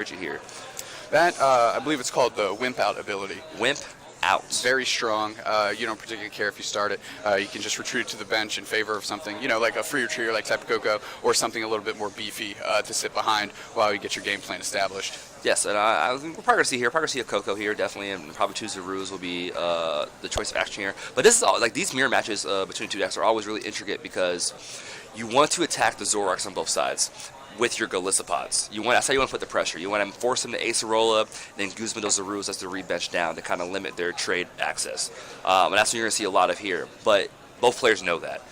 here? That, I believe it's called the Wimp Out ability. Wimp out. Very strong. You don't particularly care if you start it. You can just retreat to the bench in favor of something, like a free retreater like Tapu Koko, or something a little bit more beefy to sit behind while you get your game plan established. Yes, and we're probably going to see here. Probably see a Koko here, definitely, and probably 2 Zarus will be the choice of action here. But this is all like these mirror matches between 2 decks are always really intricate because you want to attack the Zoroarks on both sides with your Galicipods. That's how you want to put the pressure. You want to force them to Acerola, then Guzman those Zarus as the rebench down to kind of limit their trade access. And that's what you're going to see a lot of here. But both players know that.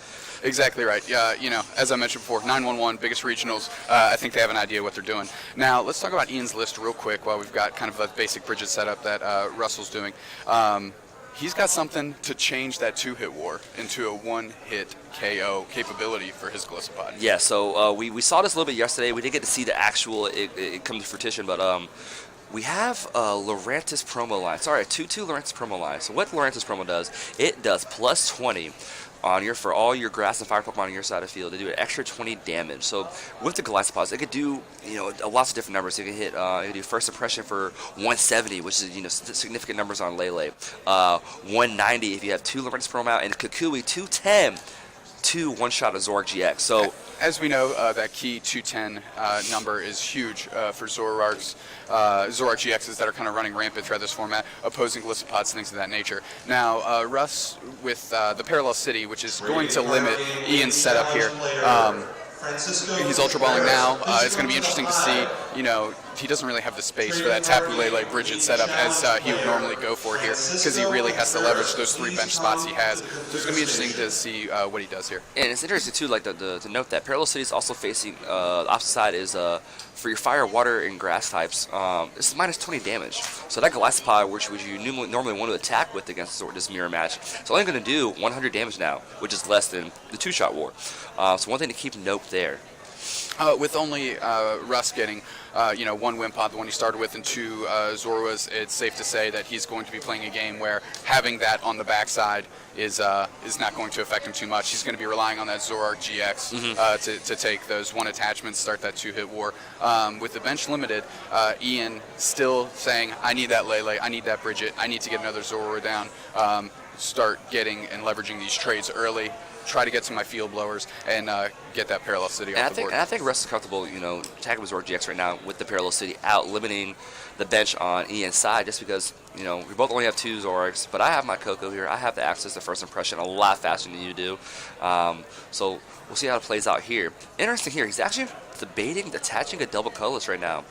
Exactly right. As I mentioned before, 911, biggest regionals. I think they have an idea what they're doing. Now, let's talk about Ian's list real quick while we've got kind of a basic Bridget setup that Russel's doing. He's got something to change that 2-hit war into a 1-hit KO capability for his Gallicipod. Yeah, so we saw this a little bit yesterday. We didn't get to see the actual it come to fruition, but we have a Lurantis promo line. Sorry, a 2-2 Lurantis promo line. So what Lurantis promo does, it does plus 20 for all your grass and fire Pokemon on your side of the field. They do an extra 20 damage. So with the Galicipods, it could do lots of different numbers. It could hit, it could do first impression for 170, which is significant numbers on Lele. 190 if you have 2 Lurantis promo out, and Kukui 210. 2 one-shot of Zoroark GX. So, as we know, that key 210 number is huge for Zoroark GXs that are kind of running rampant throughout this format, opposing Galicipods, things of that nature. Now, Russ with the Parallel City, which is going to limit Ian's setup here. He's Ultra Balling now. It's going to be interesting to see, he doesn't really have the space for that Tapu Lele Bridget setup as he would normally go for here, because he really has to leverage those 3 bench spots he has. So it's going to be interesting to see what he does here. And it's interesting, too, to note that Parallel City is also facing, the opposite side is, for your fire, water, and grass types, this is minus 20 damage. So that Gallicipod, which you normally want to attack with against this mirror match, it's only going to do 100 damage now, which is less than the 2-shot war. So one thing to keep note there. With only Russ getting, 1 Wimpod, the one he started with, and 2 Zoruas, it's safe to say that he's going to be playing a game where having that on the backside is not going to affect him too much. He's going to be relying on that Zoroark GX to take those 1 attachments, start that 2-hit war. With the bench limited, Ian still saying, I need that Lele, I need that Bridget, I need to get another Zorua down, start getting and leveraging these trades early, try to get to my field blowers, and get that Parallel City off the board. And I think Russ is comfortable, attacking with Zoroark GX right now with the Parallel City out, limiting the bench on Ian's side, just because, we both only have 2 Zoroarks, but I have my Koko here. I have the access to first impression a lot faster than you do. So we'll see how it plays out here. Interesting here, he's actually debating attaching a double colorless right now.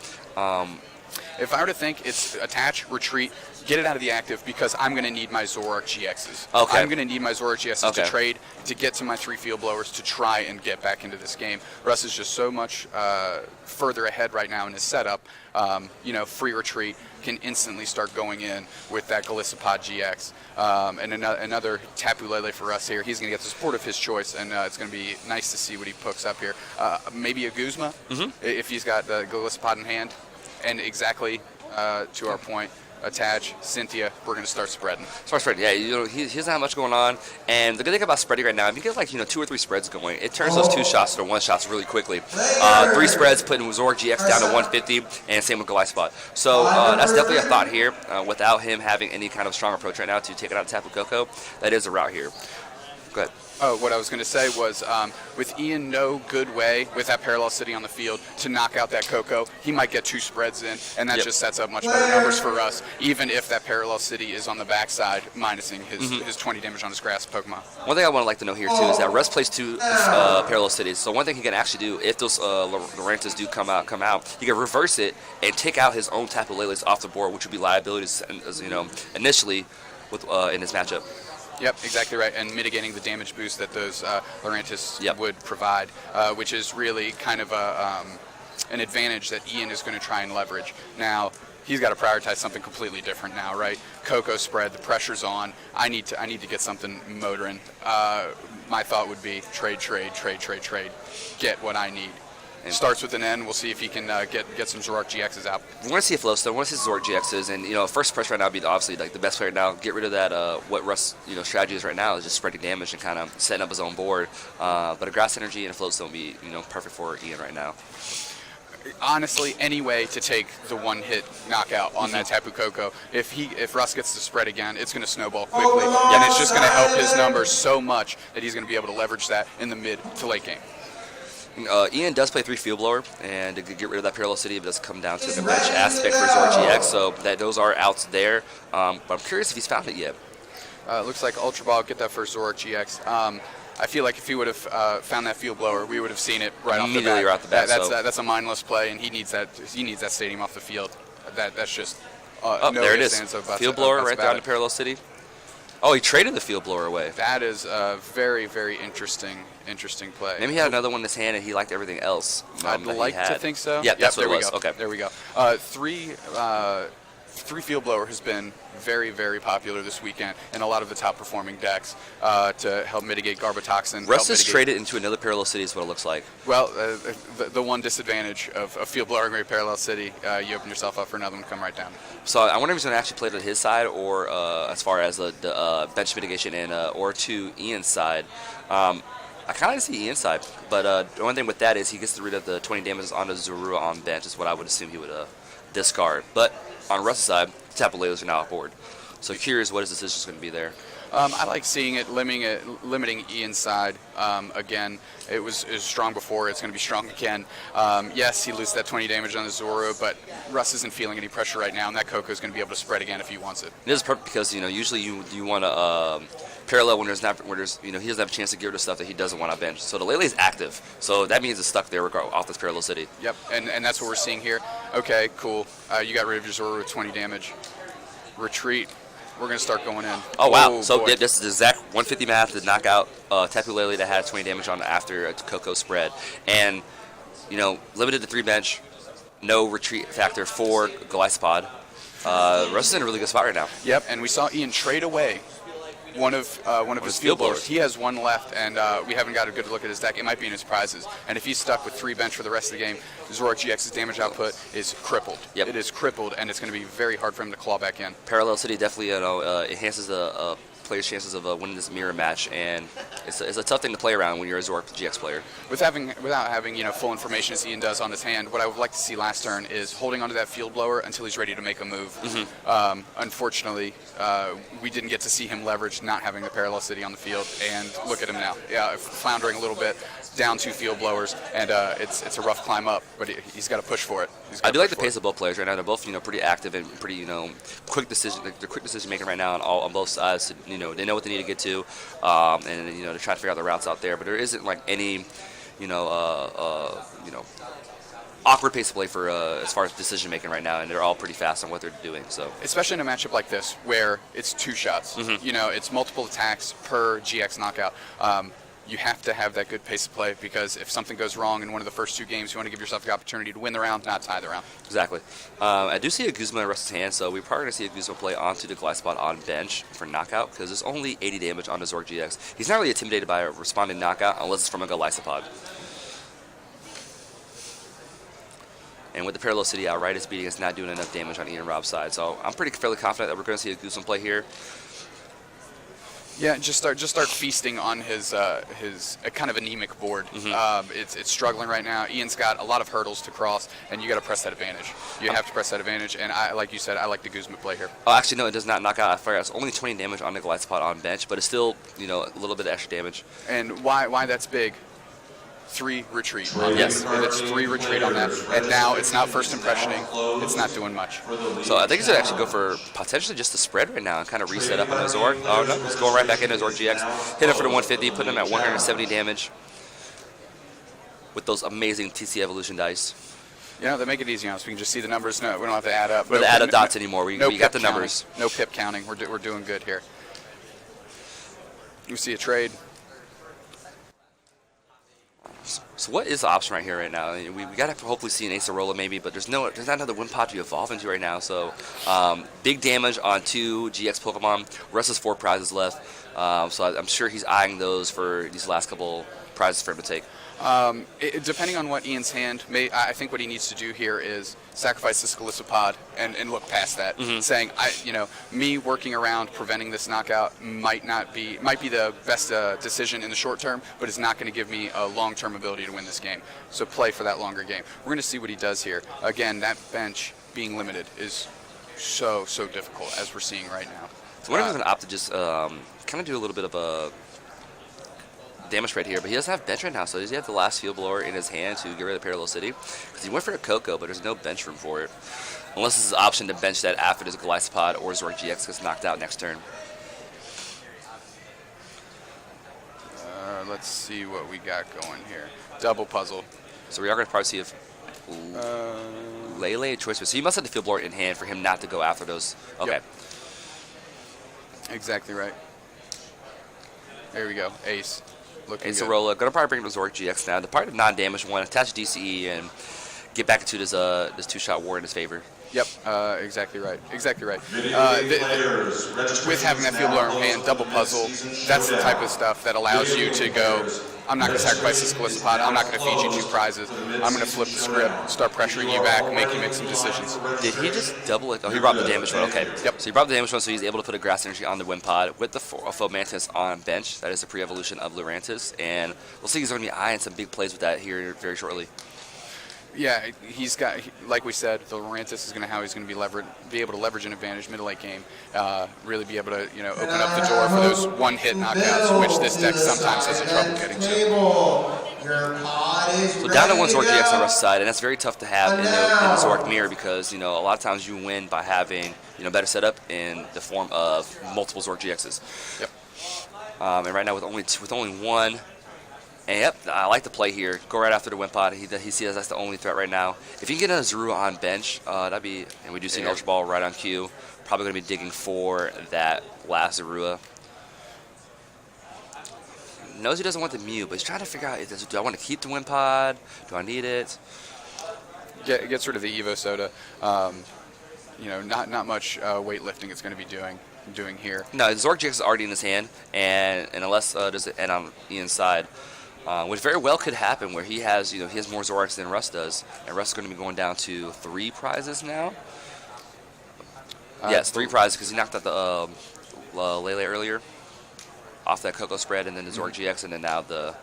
If I were to think, it's attach, retreat, get it out of the active, because I'm going to need my Zoroark GXs. Okay. I'm going to need my Zoroark GXs to trade, to get to my 3 field blowers, to try and get back into this game. Russ is just so much further ahead right now in his setup. Free retreat can instantly start going in with that Gallicipod GX. And another Tapu Lele for us here. He's going to get the support of his choice, and it's going to be nice to see what he picks up here. Maybe a Guzma, if he's got the Gallicipod in hand. And exactly to our point, attach, Cynthia, we're going to start spreading. Yeah, he doesn't have much going on. And the good thing about spreading right now, if you get 2 or 3 spreads going, it turns those 2 shots to 1 shots really quickly. 3 spreads, putting Zoroark GX down to 150, and same with Gallicipod. So that's definitely a thought here. Without him having any kind of strong approach right now to take it out of Tapu Koko, that is a route here. Go ahead. What I was going to say was, with Ian no good way, with that Parallel City on the field, to knock out that Koko, he might get 2 spreads in, and that just sets up much better numbers for us, even if that Parallel City is on the backside, minusing his 20 damage on his grass Pokemon. One thing I want to like to know here, too, is that Russ plays 2 Parallel Cities. So one thing he can actually do, if those Lurantis do come out, he can reverse it and take out his own Tapu Leles off the board, which would be liabilities, initially in this matchup. Yep, exactly right, and mitigating the damage boost that those Lurantis would provide, which is really kind of an advantage that Ian is going to try and leverage. Now, he's got to prioritize something completely different now, right? Koko spread, the pressure's on. I need to get something motoring. My thought would be trade, get what I need. Starts with an N. We'll see if he can get some Zoroark GXs out. We want to see a flow still. We want to see Zoroark GXs, and first press right now would be obviously the best player now. Get rid of that. What Russ strategy is right now is just spreading damage and kind of setting up his own board. But a grass energy and a flow still would be perfect for Ian right now. honestly, any way to take the one-hit knockout on that Tapu Koko. If Russ gets the spread again, it's going to snowball quickly, and it's just going to help his numbers so much that he's going to be able to leverage that in the mid to late game. Ian does play 3 Field Blower, and to get rid of that Parallel City, it does come down to the bench aspect for Zora GX, so those are outs there. But I'm curious if he's found it yet. Looks like Ultra Ball get that first Zora GX. I feel like if he would have found that Field Blower, we would have seen it right off the bat. Immediately right off the bat. That's a mindless play, and he needs that stadium off the field. That's just oh, no there it is. Field Blower right there on the Parallel City. Oh, he traded the Field Blower away. That is a very, very interesting play. Maybe he had another one in his hand and he liked everything else. I'd like to think so. Yeah, that's what it was. Okay. There we go. Three Field Blower has been very, very popular this weekend in a lot of the top performing decks to help mitigate Garbotoxin. Russ is traded into another Parallel City is what it looks like. Well, the one disadvantage of Field Blower and Great Parallel City, you open yourself up for another one to come right down. So I wonder if he's going to actually play to his side or as far as the bench mitigation and or to Ian's side. I kind of see Ian's side, but the only thing with that is he gets rid of the 20 damages onto Zorua on bench is what I would assume he would discard. But on Russ's side, Tapu Lelos are now aboard. So curious what his decision is going to be there. I like seeing it, limiting Ian's side. Again, it was strong before. It's going to be strong again. Yes, he loses that 20 damage on the Zorua, but Russ isn't feeling any pressure right now, and that Koko is going to be able to spread again if he wants it. It is perfect because usually you want to parallel when he doesn't have a chance to get rid of stuff that he doesn't want on bench. So the Lele is active, so that means it's stuck there off this Parallel City. Yep, and that's what we're seeing here. Okay, cool. You got rid of your Zorua with 20 damage. Retreat. We're going to start going in. Oh, wow. So this is the exact 150 math to knock out Tapu Lele that had 20 damage on after a Koko spread. And, limited to 3 bench, no retreat factor for Glycopod. Russ is in a really good spot right now. Yep, and we saw Ian trade away one of his Field Blowers. He has one left, and we haven't got a good look at his deck. It might be in his prizes. And if he's stuck with 3 bench for the rest of the game, Zora GX's damage output is crippled. Yep. It is crippled, and it's going to be very hard for him to claw back in. Parallel City definitely enhances a player's chances of winning this mirror match, and it's a tough thing to play around when you're a Zora GX player. Without having full information as Ian does on his hand, what I would like to see last turn is holding onto that Field Blower until he's ready to make a move. Mm-hmm. Unfortunately, we didn't get to see him leverage not having the Parallel City on the field, and look at him now. Yeah, floundering a little bit, down 2 Field Blowers, and it's a rough climb up, but he's got to push for it. I do like the pace of both players right now. They're both pretty active and pretty quick decision. They're quick decision making right now on both sides. They know what they need to get to, and they're trying to figure out the routes out there. But there isn't any awkward pace of play for as far as decision making right now, and they're all pretty fast on what they're doing. So especially in a matchup like this where it's 2 shots, Mm-hmm. It's multiple attacks per GX knockout. You have to have that good pace of play because if something goes wrong in one of the first 2 games, you want to give yourself the opportunity to win the round, not tie the round. Exactly. I do see a Guzma in Russ's hand, so we're probably going to see a Guzma play onto the Glycopod on bench for knockout because there's only 80 damage on the Zorg GX. He's not really intimidated by a responding knockout unless it's from a Glycopod. And with the Parallel City outright, it's beating us not doing enough damage on Ian and Robb's side. So I'm fairly confident that we're going to see a Guzma play here. Yeah, just start feasting on his kind of anemic board. Mm-hmm. It's struggling right now. Ian's got a lot of hurdles to cross, and you got to press that advantage. You have to press that advantage, and like you said, I like the Guzma play here. Oh, actually, no, it does not knock out. I forgot. It's only 20 damage on the Glycopod on bench, but it's still a little bit of extra damage. And why that's big? 3 retreat. Yes. And it's 3 retreat on that. And now it's not first impressioning. It's not doing much. So I think he's going to actually go for potentially just the spread right now and kind of reset up on his Zorg. Oh, no. He's going right back into his Zorg GX. Hit him for the 150, putting him at 170 damage with those amazing TC Evolution dice. They make it easy on us. We can just see the numbers. No, we don't have to add up. We don't have to add up dots anymore. We got the counting. numbers. No pip counting. We're doing good here. You see a trade. So what is the option right here right now? We got to hopefully see an Acerola maybe, but there's not another Wimpod to evolve into right now. So big damage on 2 GX Pokemon. Russ has 4 prizes left, so I'm sure he's eyeing those for these last couple prizes for him to take. Depending on what Ian's hand, I think what he needs to do here is sacrifice the Scalicipod and look past that, saying, me working around preventing this knockout might be the best decision in the short term, but it's not going to give me a long-term ability to win this game. So play for that longer game. We're going to see what he does here. Again, that bench being limited is so difficult, as we're seeing right now. So what if he's going to opt to just kind of do a little bit of a damage right here, but he doesn't have bench right now, so does he have the last field blower in his hand to get rid of Parallel City? Because he went for a Coco, but there's no bench room for it. Unless this is an option to bench that after this Glycopod or Zork GX gets knocked out next turn. Let's see what we got going here. Double puzzle. So we are going to probably see if Lele choice. So you must have the field blower in hand for him not to go after those. Okay. Yep. Exactly right. There we go. Ace. Looking Ace good. Arola. Going to probably bring the Zork GX now. The part of non-damage one, attach DCE and get back into this two-shot war in his favor. Yep, exactly right. Exactly right. With having that field blower in hand, double puzzle, that's the type of stuff that allows you to go, I'm not going to sacrifice this Glycopod, I'm not going to feed you 2 prizes, I'm going to flip the script, start pressuring you back, make you make some decisions. Did he just double it? Oh, he brought the damage one. Okay. Yep. So he brought the damage one, so he's able to put a Grass Energy on the Wimpod with the Fomantis on bench. That is a pre-evolution of Lurantis, and we'll see he's going to be eyeing some big plays with that here very shortly. Yeah, he's got, like we said, the Lurantis is going to how he's going to be able to leverage an advantage middle-late game, really be able to open up the door for those one-hit knockouts, which this deck sometimes has a trouble getting to. So down to 1 Zork GX on the rest side, and that's very tough to have in the Zork mirror because a lot of times you win by having better setup in the form of multiple Zork GXs. Yep. And right now with only one. And yep, I like the play here. Go right after the Wimpod. He sees that's the only threat right now. If you can get a Zorua on bench, that'd be. And we do see an Ultra Ball right on cue. Probably going to be digging for that last Zorua. Knows he doesn't want the Mew, but he's trying to figure out: do I want to keep the Wimpod? Do I need it? Gets rid of the Evo Soda. Not much weightlifting it's going to be doing here. No, the Zork GX is already in his hand, and unless does it end on Ian's side. Which very well could happen, where he has more Zorks than Russ does, and Russ is going to be going down to 3 prizes now. Yes, 3 prizes because he knocked out the Lele earlier off that Coco spread, and then the Zork GX, and then now the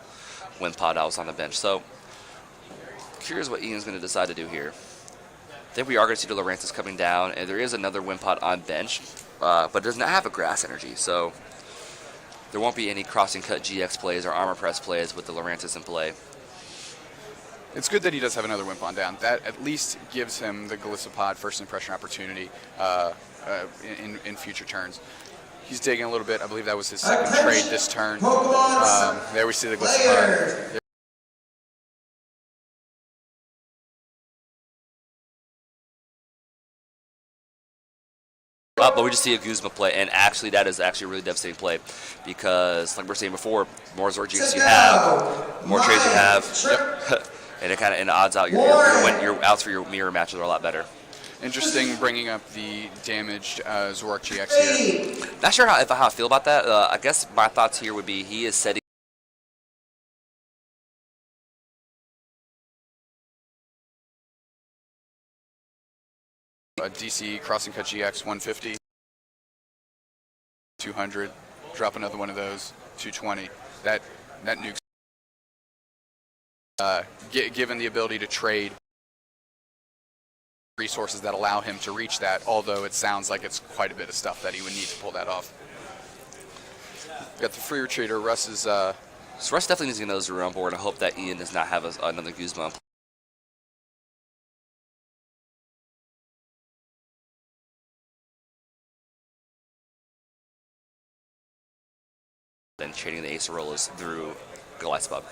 Wimpod out was on the bench. So curious what Ian's going to decide to do here. I think we are going to see the Lurantis coming down, and there is another Wimpod on bench, but does not have a Grass Energy, so there won't be any crossing cut GX plays or armor press plays with the Lurantis in play. It's good that he does have another Wimpod down. That at least gives him the Glycopod first impression opportunity in future turns. He's digging a little bit. I believe that was his second trade this turn. There we see the Glycopod. But we just see a Guzma play, and actually that is actually a really devastating play because, like we were saying before, more Zork GX you have, more trades you have, and it kind of odds out your outs for your mirror matches are a lot better. Interesting bringing up the damaged Zork GX here. Not sure how I feel about that. I guess my thoughts here would be he is setting a DC Crossing Cut GX 150, 200, drop another one of those, 220. That nukes. Given the ability to trade resources that allow him to reach that, although it sounds like it's quite a bit of stuff that he would need to pull that off. Got the free retreater. Russ is. So Russ definitely needs to get another Zorua on board. I hope that Ian does not have another Guzma. Then trading the Ace Arolas through Glycopod.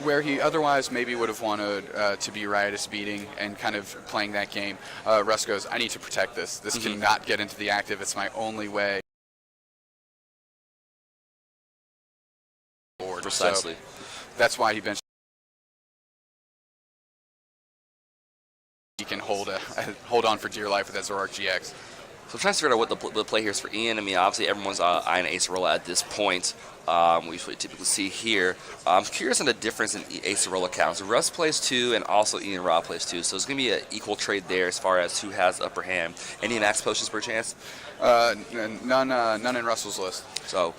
Where he otherwise maybe would have wanted to be riotous speeding and kind of playing that game, Russ goes, I need to protect this. This cannot get into the active. It's my only way. Precisely. So that's why he benched. He can hold on for dear life with that Zork GX. So I'm trying to figure out what the play here is for Ian. I mean, obviously everyone's eyeing Ace Arola at this point. which we typically see here. I'm curious on the difference in Ace Roll accounts. Russ plays 2, and also Ian Robb plays 2, so it's going to be an equal trade there as far as who has upper hand. Any max potions per chance? None in Russell's list. So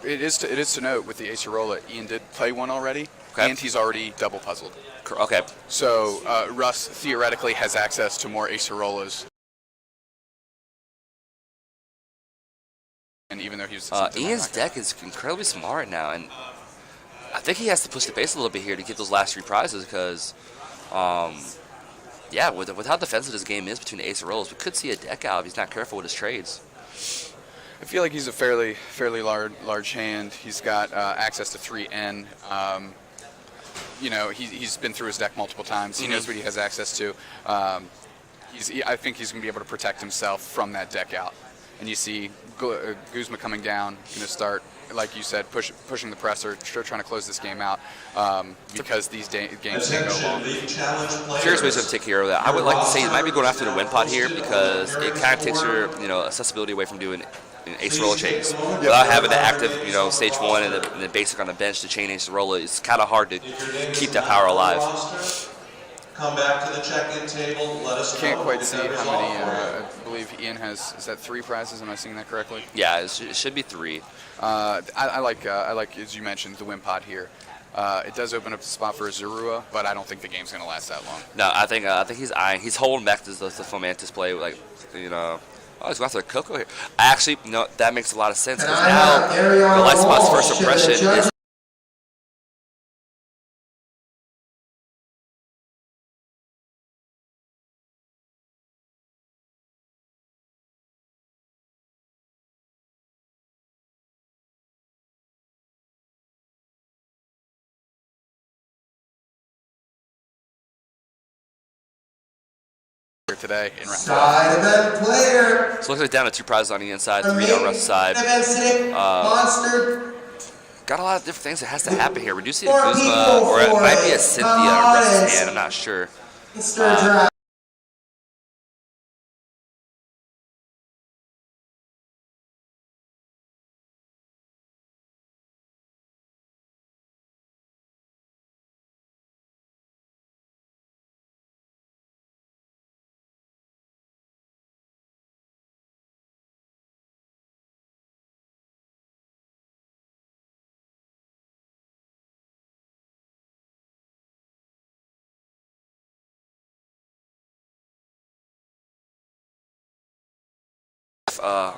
it is to note with the Acerola, Ian did play one already, okay. and he's already double puzzled. Okay. So Russ theoretically has access to more Acerolas. And even though he was Ian's deck is incredibly smart now, and I think he has to push the base a little bit here to get those last 3 prizes because, yeah, with how defensive this game is between the Ace and Rolls, we could see a deck out if he's not careful with his trades. I feel like he's a fairly large hand. He's got access to 3N. You know, he's been through his deck multiple times. He knows what he has access to. I think he's going to be able to protect himself from that deck out. And you see Guzma coming down, going to start, like you said, pushing the presser, trying to close this game out because these games can go long. Curious ways to take care of that. I would like to say he might be going after the win pot here because it kind of takes your accessibility away from doing Ace Roller chains. Without having the active stage 1 and the basic on the bench to chain Ace Roller, it's kind of hard to keep that power alive. Come back to the check-in table. Let us Can't quite see how many. I believe Ian has. Is that 3 prizes? Am I seeing that correctly? Yeah, it should be 3. I like as you mentioned the win pot here. It does open up the spot for a Zorua, but I don't think the game's going to last that long. No, I think he's eyeing. He's holding back the Fomantis play, like Oh, he's going after Coco here. Actually, that makes a lot of sense because now the light spot's first impression is. Today in round Side event player. So looks like down to 2 prizes on the inside, 3 on Russ's side. Monster. Got a lot of different things that has to happen here. We do see a Guzma, or it might be a Cynthia on Russ's hand. I'm not sure.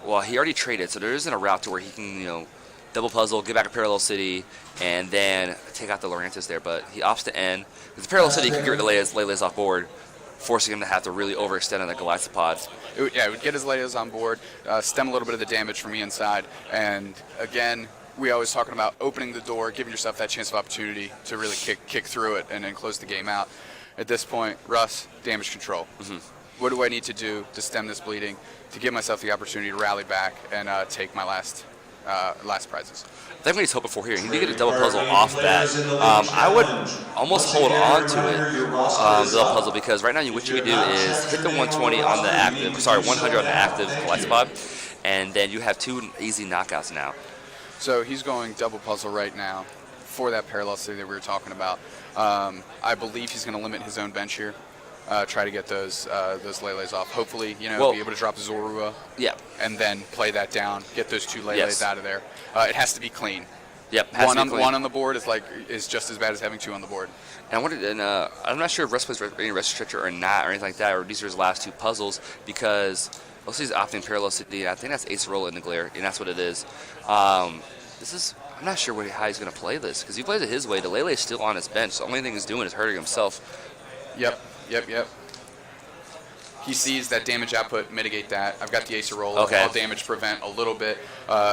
Well, he already traded, so there isn't a route to where he can, double puzzle, get back a Parallel City, and then take out the Lurantis there. But he opts to end. Because the Parallel City can get rid of Lele's off board, forcing him to have to really overextend on the Goliathopod. It would get his Leos on board, stem a little bit of the damage from the inside, and again, we always talking about opening the door, giving yourself that chance of opportunity to really kick through it and then close the game out. At this point, Russ, damage control. What do I need to do to stem this bleeding, to give myself the opportunity to rally back and take my last prizes? I think what he's hoping for here, he did get a double puzzle off that. I would almost hold on to it, the double puzzle, because right now what you could do is hit the 120 on the active, 100 on the active Goliathopod, and then you have 2 easy knockouts now. So he's going double puzzle right now for that Parallel City that we were talking about. I believe he's going to limit his own bench here. Try to get those Lele's off. Hopefully, be able to drop Zorua. Yeah. And then play that down. Get those 2 Lele's out of there. It has to be clean. Yep. One on the board is just as bad as having 2 on the board. And I'm not sure if Russ plays any Rest Restrictor or not, or anything like that, or these are his last 2 puzzles, because also he's opting Parallel City. I think that's Ace Roll in the Glare, and that's what it is. I'm not sure how he's going to play this, because he plays it his way. The Lele is still on his bench. So the only thing he's doing is hurting himself. Yep. He sees that damage output, mitigate that. I've got the Acerola. Okay. I'll damage prevent a little bit,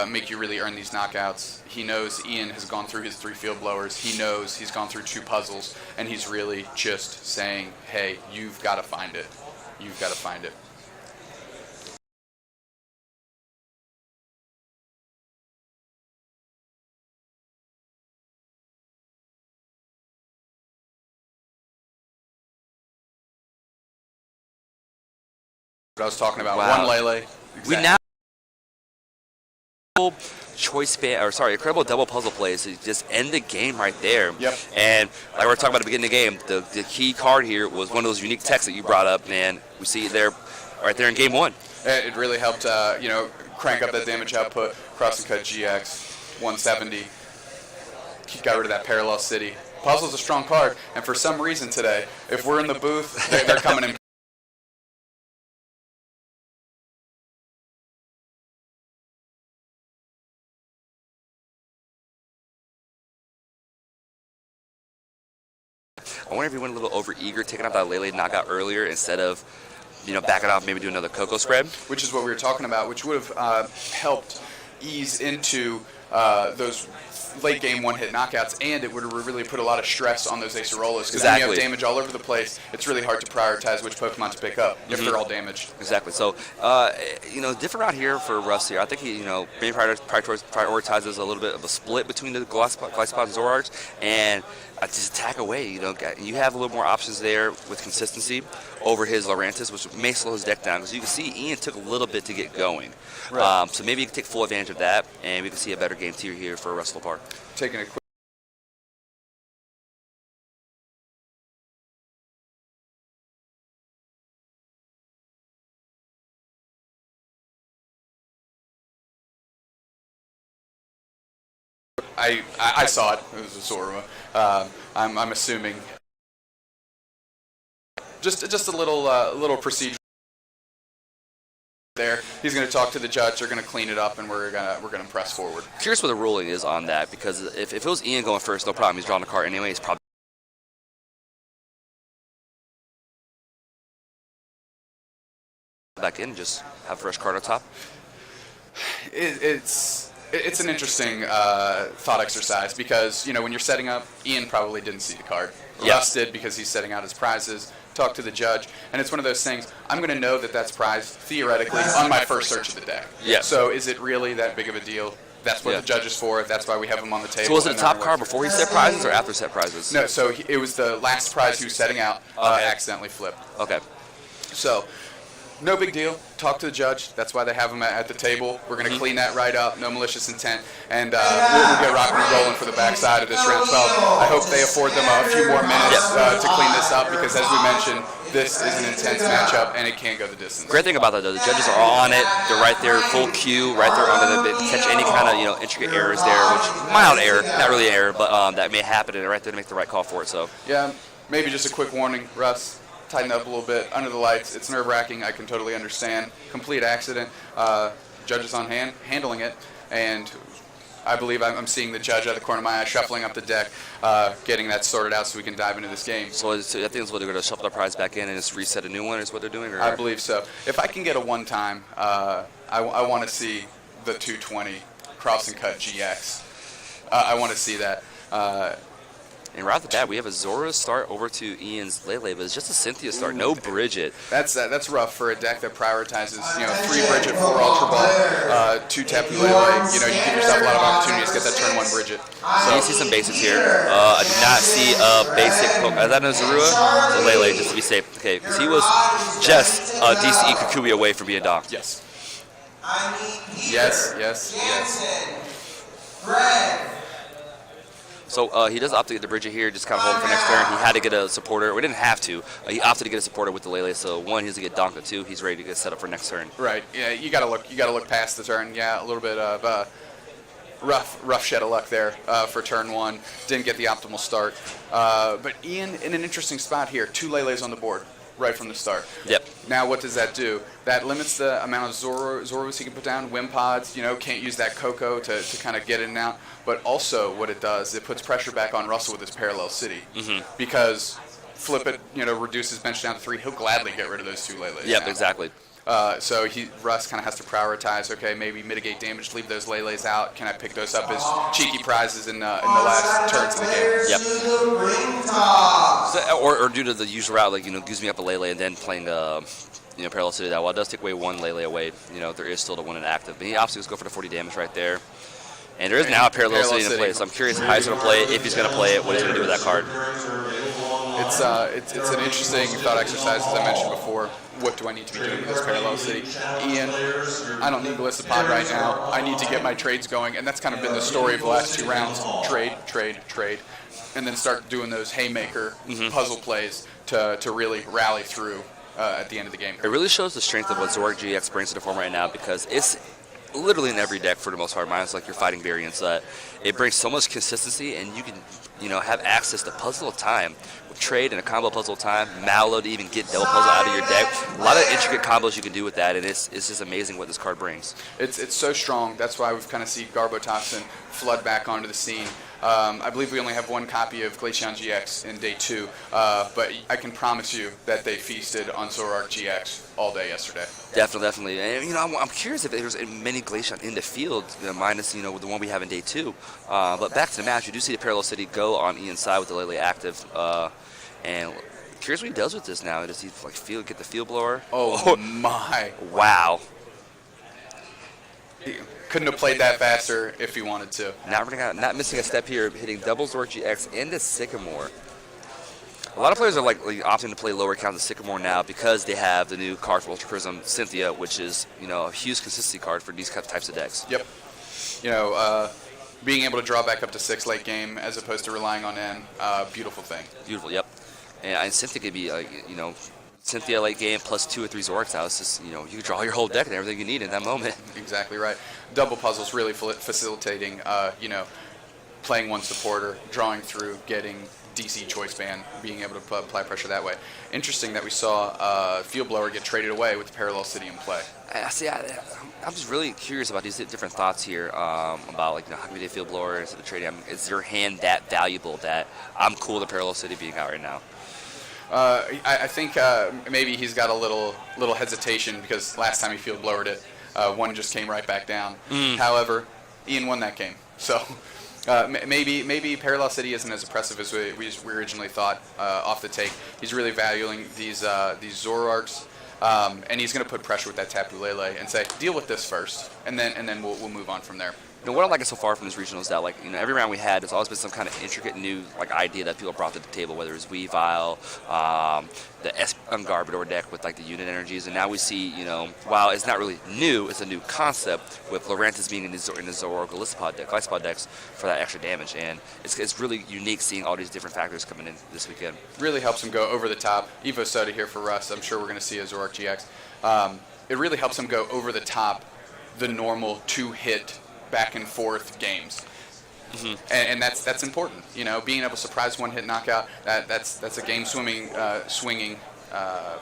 make you really earn these knockouts. He knows Ian has gone through his 3 field blowers. He knows he's gone through 2 puzzles, and he's really just saying, hey, you've got to find it. You've got to find it. What I was talking about, Wow. one Lele. We now incredible double puzzle plays to just end the game right there. Yep. And like we were talking about at the beginning of the game, the key card here was one of those unique techs that you brought up, and we see it there, right there in game 1. It really helped, crank up that damage output. Cross and cut GX 170. Got rid of that parallel city. Puzzle's a strong card, and for some reason today, if we're in the booth, they're coming in. I wonder if he went a little over eager, taking out that Lele knockout earlier instead of, backing off, maybe do another Coco spread. Which is what we were talking about, which would have helped ease into those late game one-hit knockouts, and it would have really put a lot of stress on those Acerolas. Because when you have damage all over the place, it's really hard to prioritize which Pokemon to pick up if they're all damaged. Exactly. So, different route here for Russ here. I think he, maybe prioritizes a little bit of a split between the Glycopod and Zoroarks, and just attack away. You have a little more options there with consistency over his Lurantis, which may slow his deck down. Because you can see Ian took a little bit to get going. Right. So maybe you can take full advantage of that, and we can see a better game tier here for Russel Laparre. Taking a quick. I saw it. It was a Zorua. I'm assuming. Just a little procedure there. He's going to talk to the judge. They're going to clean it up, and we're gonna press forward. Curious what the ruling is on that, because if it was Ian going first, no problem. He's drawing the card anyway. He's probably back in and just have a fresh card on top. It's an interesting thought exercise, because when you're setting up, Ian probably didn't see the card. Russ did, because he's setting out his prizes. Talk to the judge, and it's one of those things. I'm going to know that that's prized theoretically on my first search of the deck. Yeah. So is it really that big of a deal? That's what the judge is for. That's why we have him on the table. So was it a top card before he set prizes or after set prizes? No. So it was the last prize he was setting out. Accidentally flipped. Okay. So. No big deal. Talk to the judge. That's why they have him at the table. We're going to clean that right up. No malicious intent. And we'll get rocking and rolling for the backside of this round 12. I hope they afford them a few more minutes to clean this up, because, as we mentioned, this is an intense matchup, and it can go the distance. Great thing about that, though, the judges are all on it. They're right there, full queue, right there on it. They catch any kind of intricate errors there, which mild error, not really an error, but that may happen, and they're right there to make the right call for it. So yeah, maybe just a quick warning, Russ. Tighten up a little bit under the lights. It's nerve-wracking. I can totally understand. Complete accident. Judges on hand, handling it, and I believe I'm seeing the judge out of the corner of my eye shuffling up the deck, getting that sorted out so we can dive into this game. So I think that's what they're going to shuffle the prize back in and just reset a new one is what they're doing? Or? I believe so. If I can get a one-time, I want to see the 220 cross and cut GX. I want to see that. And right off the bat, we have a Zora start over to Ian's Lele, but it's just a Cynthia start, no Bridget. That's rough for a deck that prioritizes 3 Bridget, 4 Ultra Ball, 2 Tapu Lele. You give yourself a lot of opportunities to get that turn 1 Bridget. So you see some basics here. I do not see a basic Pokemon. Is that a Zorua? So Lele, just to be safe. Okay, because he was just DCE Kukui away from being docked. Yes. Yes. So he does opt to get the Bridget here, just kind of hold it for next turn. He had to get a supporter. We didn't have to. He opted to get a supporter with the Lele. So 1, he has to get Donka. 2, he's ready to get set up for next turn. Right. Yeah. You gotta look past the turn. Yeah. A little bit of rough shed of luck there for turn 1. Didn't get the optimal start. But Ian in an interesting spot here. 2 Leles on the board right from the start. Yep. Now what does that do? That limits the amount of Zoruas he can put down. Wimpods, can't use that Coco to kind of get in and out. But also what it does, it puts pressure back on Russell with his Parallel City. Because flip it, reduces bench down to 3. He'll gladly get rid of those 2 Leles. Yep, now. exactly. So Russ kind of has to prioritize, okay, maybe mitigate damage, leave those Leles out. Can I pick those up as cheeky prizes in the last turns of the game? Yep. So, or due to the usual route, gives me up a Lele and then playing Parallel City that while it does take away 1 Lele away, there is still the 1 inactive. But he obviously just go for the 40 damage right there. And there is now a Parallel City in play, so I'm curious how he's going to play it, if he's going to play it, what he's going to do with that card. It's an interesting thought exercise, as I mentioned before. What do I need to be doing with this Parallel City? Ian, I don't need Glissa Pod right now. I need to get my trades going, and that's kind of been the story of the last 2 rounds. Trade, and then start doing those haymaker puzzle plays to really rally through at the end of the game. It really shows the strength of what Zoroark GX brings to the form right now, because it's literally in every deck for the most part, minus like your fighting variants. It brings so much consistency, and you can have access to puzzle of time with trade and a combo puzzle of time, Mallow to even get double puzzle out of your deck. A lot of intricate combos you can do with that, and it's just amazing what this card brings. It's so strong. That's why we've kind of seen Garbotoxin flood back onto the scene. I believe we only have 1 copy of Glaceon GX in day 2, but I can promise you that they feasted on Zoroark GX all day yesterday. Definitely. And I'm curious if there's many Glaceon in the field, minus the one we have in day 2. But back to the match, you do see the Parallel City go on Ian's side with the Lele active, and curious what he does with this now. Does he get the field blower? Oh my! Wow. Couldn't have played that faster if he wanted to. Not missing a step here, hitting double Zoroark GX into Sycamore. A lot of players are opting to play lower counts of Sycamore now because they have the new card for Ultra Prism, Cynthia, which is a huge consistency card for these types of decks. Yep. Being able to draw back up to 6 late game as opposed to relying on N, beautiful thing. Beautiful. Yep. And Cynthia could be Cynthia late game plus 2 or 3 Zoroarks out. It's just, you can draw your whole deck and everything you need in that moment. Exactly right. Double puzzles really facilitating, playing 1 supporter, drawing through, getting DC choice ban, being able to apply pressure that way. Interesting that we saw Field Blower get traded away with the Parallel City in play. I'm just really curious about these different thoughts here about how can we do Field Blower instead of trading. Is your hand that valuable that I'm cool with the Parallel City being out right now? I think maybe he's got a little hesitation because last time he Field Blowered it, 1 just came right back down. However, Ian won that game, so maybe Parallel City isn't as oppressive as we originally thought off the take. He's really valuing these Zoroarks, and he's going to put pressure with that Tapu Lele and say, deal with this first, and then we'll move on from there. What I like so far from this regional is that every round we had, there's always been some kind of intricate new idea that people brought to the table, whether it's Weavile, the Ungarbodor deck with the unit energies, and now we see while it's not really new, it's a new concept with Lurantis being in the Zoroark Glissa Pod decks for that extra damage, and it's really unique seeing all these different factors coming in this weekend. Really helps him go over the top. Evo Soda here for Russ. I'm sure we're going to see a Zoroark GX. It really helps him go over the top the normal 2-hit back and forth games, and that's important. Being able to surprise 1-hit knockout, that's a game swinging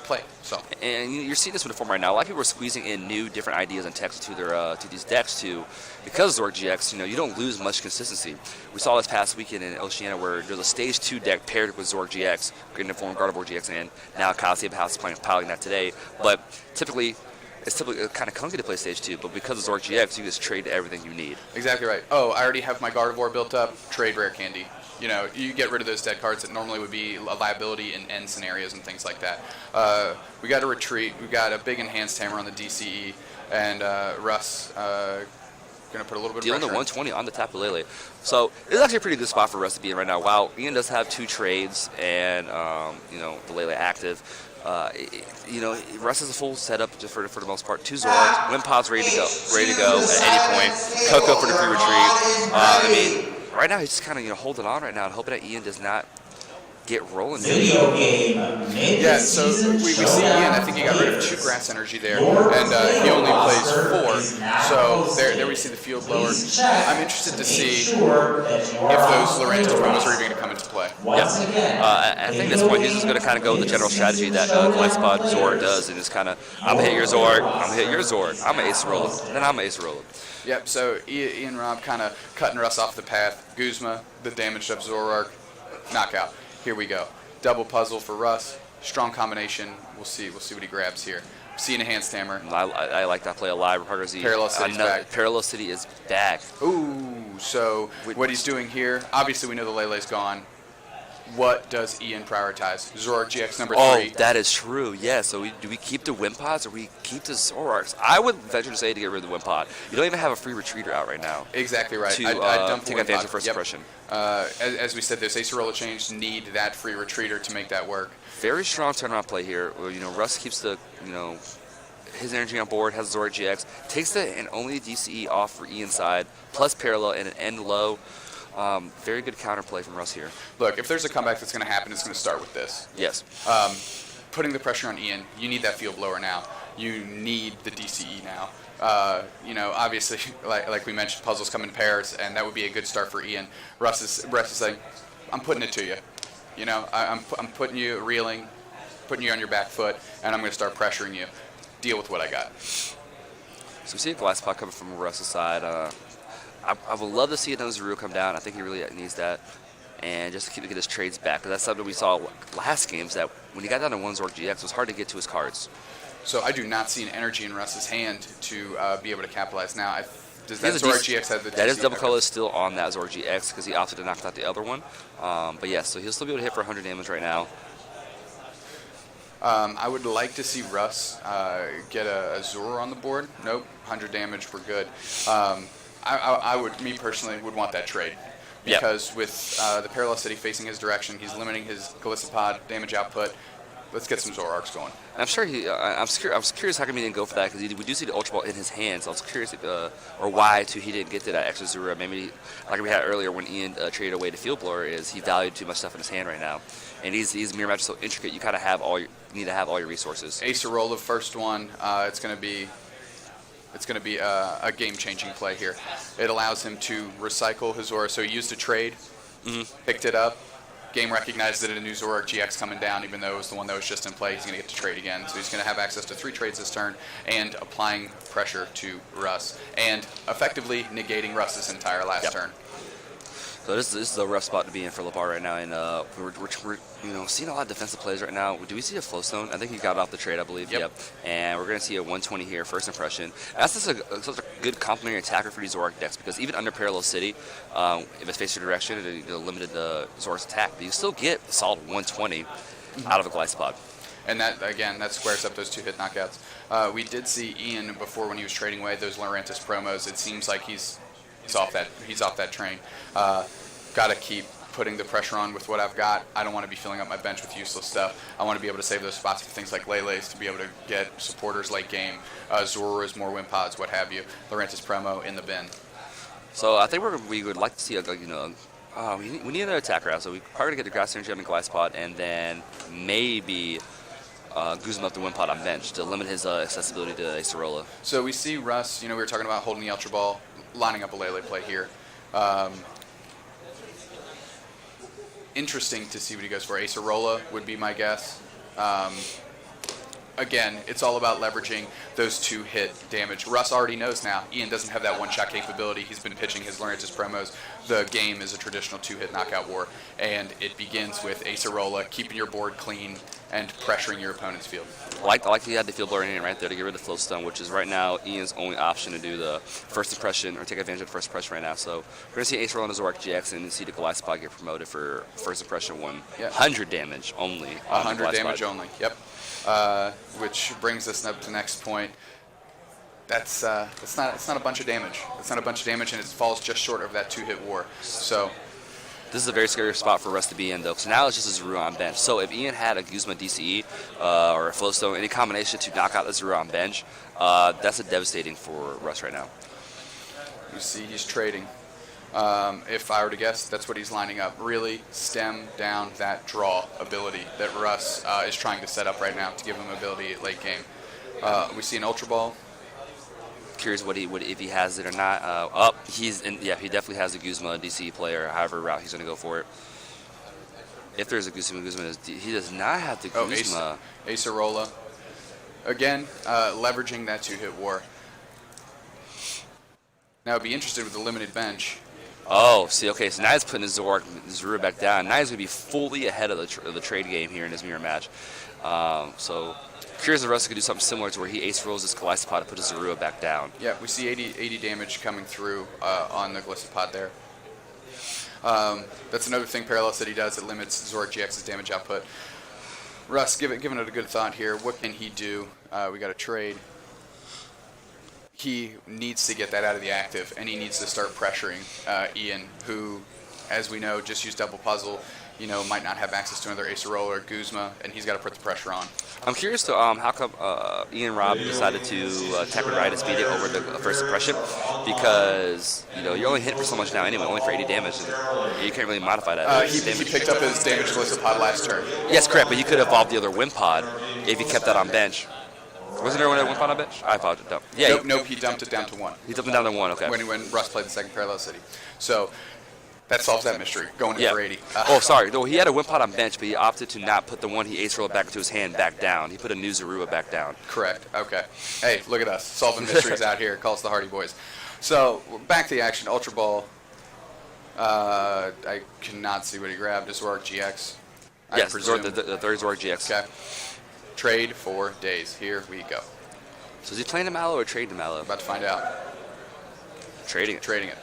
play. So, and you're seeing this with the form right now. A lot of people are squeezing in new, different ideas and text to their to these decks too, because of Zoroark GX. You don't lose much consistency. We saw this past weekend in Oceania where there's a stage 2 deck paired with Zoroark GX, getting the form Gardevoir GX, and now Coliseum House is piloting that today. But typically, it's typically kind of clunky to play stage 2, but because of Zoroark GX, you just trade everything you need. Exactly right. Oh, I already have my Gardevoir built up. Trade Rare Candy. You get rid of those dead cards that normally would be a liability in end scenarios and things like that. We got a retreat. We got a big enhanced hammer on the DCE, and Russ going to put a little bit of dealing pressure. The 120 on the Tapu Lele. So it's actually a pretty good spot for Russ to be in right now. While Ian does have 2 trades and the Lele active. Russ has a full setup for the most part. 2 Zoroarks, Wimpod's ready to go at any point. Coco for the free retreat. Right now he's just kind of holding on right now and hoping that Ian does not get rolling. Video game. Yeah, so we see Ian, I think he got rid of 2 grass energy there, and he only plays 4. So there we see the Field Blower. I'm interested to see if those Lurantis promos are even going to come into play. I think at this point he's just going to kind of go with the general strategy that Glissapod Zoroark does, and just kind of, I'm going to hit your Zoroark, I'm going to hit your Zoroark, I'm going to ace roll it, and then I'm going to ace roll it. Yep, so Ian Robb kind of cutting Russ off the path. Guzma, the damaged up Zoroark, knockout. Here we go. Double puzzle for Russ. Strong combination. We'll see what he grabs here. See an enhanced hammer. I like that play a lot. Parallel City's back. Parallel City is back. Ooh, so what he's doing here, obviously we know the Lele's gone. what does Ian prioritize? Zoroark GX number Oh, 3. that is true. Yeah. So do we keep the Wimpods or we keep the Zoroarks? I would venture to say to get rid of the Wimpod. You don't even have a free retreater out right now. Exactly right. To I'd dump take a advantage Wimpod. of first Yep. impression. As we said, those Acerola changes need that free retreater to make that work. Very strong turnaround play here. Where, Russ keeps the his energy on board, has Zoroark GX, takes the and only DCE off for Ian side, plus parallel and an end low. Very good counterplay from Russ here. Look, if there's a comeback that's going to happen, it's going to start with this. Yes. Putting the pressure on Ian, you need that field blower now. You need the DCE now. Obviously, like we mentioned, puzzles come in pairs, and that would be a good start for Ian. Russ is saying, I'm putting it to you. I'm putting you reeling, putting you on your back foot, and I'm going to start pressuring you. Deal with what I got. So we see a glass pot coming from Russ's side. I would love to see another Zero come down. I think he really needs that. And just to get his trades back. Because that's something we saw last games, that when he got down to 1 Zoroark GX, it was hard to get to his cards. So I do not see an energy in Russ's hand to be able to capitalize now. Does that He has a Zoroark GX have the That is DC? double color still on that Zoroark GX because he opted to knock out the other one. But yeah, so he'll still be able to hit for 100 damage right now. I would like to see Russ get a Zoro on the board. Nope, 100 damage, we're good. I would, me personally, would want that trade. Because with the Parallel City facing his direction, he's limiting his Galissapod damage output. Let's get some Zoroarks going. I'm sure I was curious how come he didn't go for that, because we do see the Ultra Ball in his hands. So I was curious or why he didn't get to that extra Zero. Maybe like we had earlier when Ian traded away the Field Blower, is he valued too much stuff in his hand right now. And he's mirror match so intricate, you kind of need to have all your resources. Acerola, first one. It's going to be a game-changing play here. It allows him to recycle his Zoro. So he used a trade, picked it up. Game recognized that a new Zoroark GX coming down, even though it was the one that was just in play. He's going to get to trade again. So he's going to have access to 3 trades this turn and applying pressure to Russ and effectively negating Russ's entire last turn. So this is a rough spot to be in for Laparre right now, and we're seeing a lot of defensive plays right now. Do we see a Flowstone? I think he got off the trade, I believe. Yep. And we're going to see a 120 here, first impression. That's such a good complementary attacker for these Zoroark decks, because even under Parallel City, if it's faced your direction, it'll limit the Zoroark's attack, but you still get a solid 120 out of a Glycepod. And that squares up those 2-hit knockouts. We did see Ian before when he was trading away those Lurantis promos. It seems like he's off that train. Got to keep putting the pressure on with what I've got. I don't want to be filling up my bench with useless stuff. I want to be able to save those spots for things like Lele's, to be able to get supporters late game, Zororas, more Wimpods, what have you. Lurantis promo in the bin. So I think we would like to see we need another attacker out. So we're probably going to get the Grass Energy on the Glycepod, and then maybe goose him up the Wimpod on bench to limit his accessibility to Acerola. So we see Russ, we were talking about holding the Ultra Ball, lining up a Lele play here. Interesting to see what he goes for. Acerola would be my guess. Again, it's all about leveraging those 2-hit damage. Russ already knows now. Ian doesn't have that one-shot capability. He's been pitching his Lurantis promos. The game is a traditional 2-hit knockout war, and it begins with Acerola keeping your board clean and pressuring your opponent's field. I like he had the Field Blower in right there to get rid of the Flowstone, which is right now Ian's only option to do the first impression or take advantage of the first impression right now. So we're going to see Acerola and Zoroark GX and see the Glycepod get promoted for first impression 100 damage only. 100 damage only, yep. Which brings us up to the next point. It's not a bunch of damage. It's not a bunch of damage, and it falls just short of that 2-hit war. So this is a very scary spot for Russ to be in, though, because now it's just a Zero on bench. So if Ian had a Guzma DCE or a Flowstone, any combination to knock out the Zero on bench, that's devastating for Russ right now. You see he's trading. If I were to guess, that's what he's lining up. Really stem down that draw ability that Russ is trying to set up right now to give him ability at late game. We see an Ultra Ball. Curious if he has it or not. He definitely has a Guzma DC player, however route he's going to go for it. If there's a Guzma, he does not have the Guzma. Acerola. Again, leveraging that 2-hit war. Now, I'd be interested with the limited bench. Oh, see, okay, so now he's putting his Zoro back down. Now he's going to be fully ahead of the trade game here in this mirror match. So curious if Russell could do something similar to where he ace rolls his Glycepod to put his Zoro back down. Yeah, we see 80 damage coming through on the Glycepod there. That's another thing Parallel City does. It limits Zoric GX's damage output. Russ, giving it a good thought here. What can he do? We got a trade. He needs to get that out of the active, and he needs to start pressuring Ian, who, as we know, just used double puzzle. Might not have access to another Ace Roller or Guzma, and he's got to put the pressure on. I'm curious to how come Ian Robb decided to attack with Riot Speed over the first suppression, because you're only hitting for so much now anyway, only for 80 damage, and you can't really modify that. He picked up his damage Glyphopod last turn. Yes, correct, but he could evolve the other Wimpod if he kept that on bench. Wasn't there one Wimpod on bench? I apologize. No. Yeah, Nope, he dumped it down to 1. He dumped it down to 1, okay. When Russ played the second Parallel City. So that solves that mystery, going in for 80. Sorry. No, he had a Wimpod on bench, but he opted to not put the one he ace rolled back into his hand back down. He put a new Zorua back down. Correct. Okay. Hey, look at us. Solving mysteries out here. Call us the Hardy Boys. So, back to the action. Ultra Ball. I cannot see what he grabbed. A Zoroark GX. Yes, the third Zoroark GX. Okay. Trade for days. Here we go. So is he playing a Mallow or trading a Mallow? About to find out. Trading it. Trading it.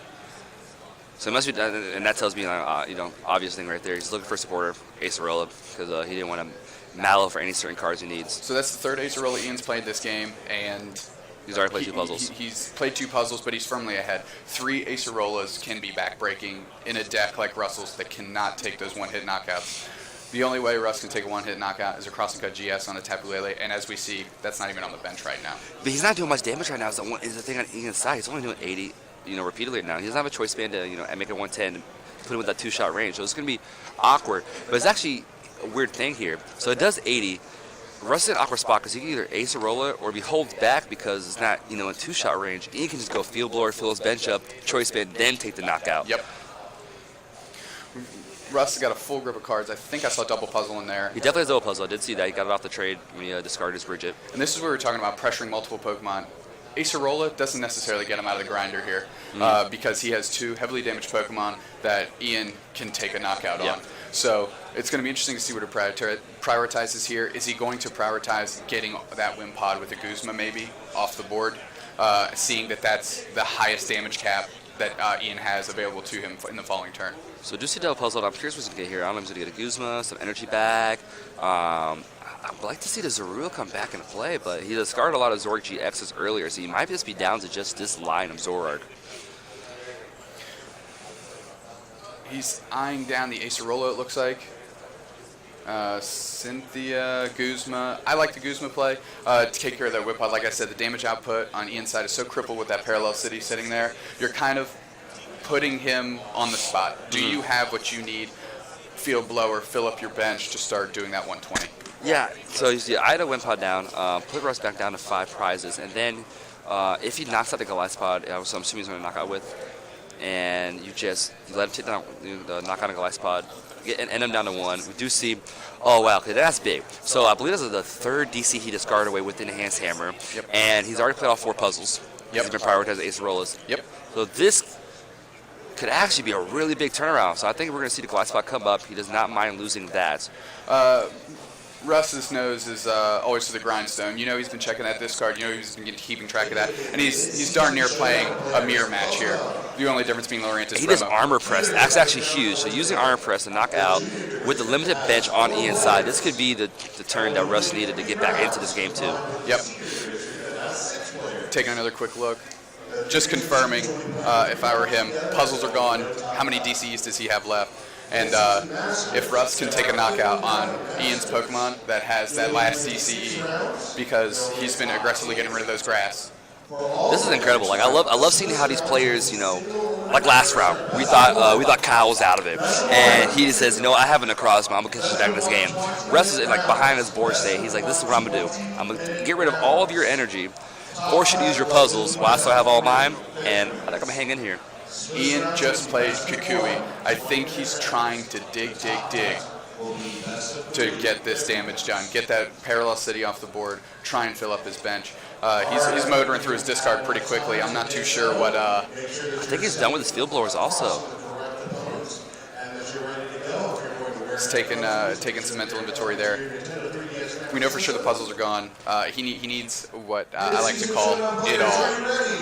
So it must be, and that tells me, obvious thing right there. He's looking for a supporter, Acerola, because he didn't want to Mallow for any certain cards he needs. So that's the third Acerola Ian's played this game, and he's already played 2 puzzles. He's played 2 puzzles, but he's firmly ahead. 3 Acerolas can be backbreaking in a deck like Russel's that cannot take those one-hit knockouts. The only way Russ can take a one-hit knockout is a crossing cut GS on a Tapu Lele, and as we see, that's not even on the bench right now. But he's not doing much damage right now. Is the thing on Ian's side. He's only doing 80, repeatedly now. He doesn't have a choice band to, make it 110 and put him with that 2-shot range. So it's going to be awkward. But it's actually a weird thing here. So it does 80. Russ is in an awkward spot because he can either ace a roller or be holds back because it's not, in 2-shot range. Ian can just go field blower, fill his bench up, choice band, then take the knockout. Yep. Russ got a full grip of cards. I think I saw double puzzle in there. He definitely has double puzzle. I did see that. He got it off the trade when he discarded his Bridget. And this is where we're talking about pressuring multiple Pokemon. Acerola doesn't necessarily get him out of the grinder here because he has 2 heavily damaged Pokemon that Ian can take a knockout on. So it's going to be interesting to see what he prioritizes here. Is he going to prioritize getting that Wimpod with a Guzma maybe off the board, seeing that that's the highest damage cap that Ian has available to him in the following turn? So do see double puzzle. I'm curious what's going to get here. I don't know if he's going to get a Guzma, some energy bag. I'd like to see the Zorua come back and play, but he discarded a lot of Zoroark GXs earlier, so he might just be down to just this line of Zoroark. He's eyeing down the Acerola, it looks like. Cynthia, Guzma. I like the Guzma play to take care of that Wimpod. Like I said, the damage output on Ian's side is so crippled with that Parallel City sitting there. You're kind of putting him on the spot. Do you have what you need? Field blower, fill up your bench to start doing that 120. Yeah, so you see, I had a Wimpod down, put Russ back down to 5 prizes, and then if he knocks out the Goliathpod, so I'm assuming he's going to knock out with, and you let him take down the knock out a Goliathpod, and end him down to 1. We do see, oh wow, okay, that's big. So I believe this is the 3rd DC he discarded away with the Enhanced Hammer, and he's already played all 4 puzzles. He's been prioritized Ace Rollas. So this could actually be a really big turnaround. So I think we're going to see the Goliathpod come up. He does not mind losing that. Russ's nose is always to the grindstone. He's been checking that discard. He's been keeping track of that. And he's darn near playing a mirror match here. The only difference being Laurentis. He does armor press. That's actually huge. So using armor press to knock out with the limited bench on Ian's side, this could be the turn that Russ needed to get back into this game too. Yep. Taking another quick look. Just confirming, if I were him, puzzles are gone. How many DCs does he have left? And if Russ can take a knockout on Ian's Pokemon that has that last DCE, because he's been aggressively getting rid of those grass. This is incredible. Like I love seeing how these players, like last round, we thought Kyle was out of it, and he just says, I have an Necrozma, I'm gonna catch you back in this game. Russ is like behind his board state. He's like, this is what I'm gonna do. I'm gonna get rid of all of your energy, force you to use your puzzles while I still have all mine, and I think I'm gonna hang in here. Ian just played Kukui. I think he's trying to dig to get this damage done, get that Parallel City off the board, try and fill up his bench. He's motoring through his discard pretty quickly. I'm not too sure what... I think he's done with his field blowers also. He's taking some mental inventory there. We know for sure the puzzles are gone. He needs what I like to call it all.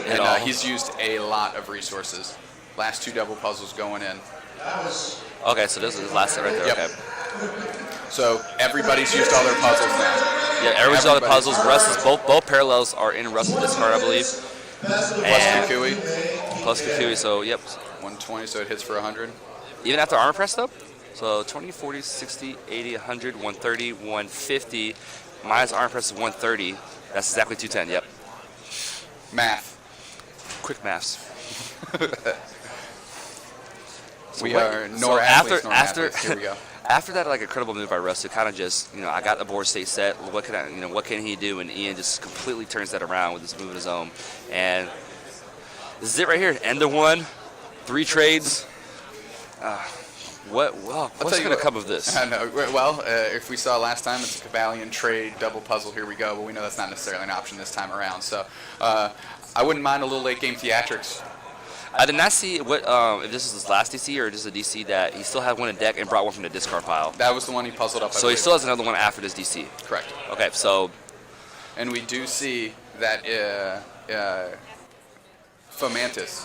And he's used a lot of resources. Last 2 double puzzles going in. Okay, so this is his last set right there. Yep. Okay. So everybody's used all their puzzles now. Yeah, everybody's all the Everybody's- puzzles. Russ's both parallels are in Russ's discard, I believe. Plus And Kukui, plus Kukui, so yep. 120, so it hits for 100. Even after armor press though? So 20, 40, 60, 80, 100, 130, 150. Minus armor press is 130. That's exactly 210, yep. Math. Quick maths. We what- are so nor athletes nor after- athletes. Here we go. After that, like, incredible move by Russ, to kind of just, I got the board state set. What can he do? And Ian just completely turns that around with this move of his own. And this is it right here. End of one, 3 trades. What's tell you going to what- come of this? I know. Well, if we saw last time, it's a Cavalian trade double puzzle. Here we go. But we know that's not necessarily an option this time around. So I wouldn't mind a little late game theatrics. I did not see what if this is his last DC or just a DC that he still had one in deck and brought one from the discard pile. That was the one he puzzled up. I So he believe. still has another one after this DC. Correct. Okay, so And we do see that Fomantis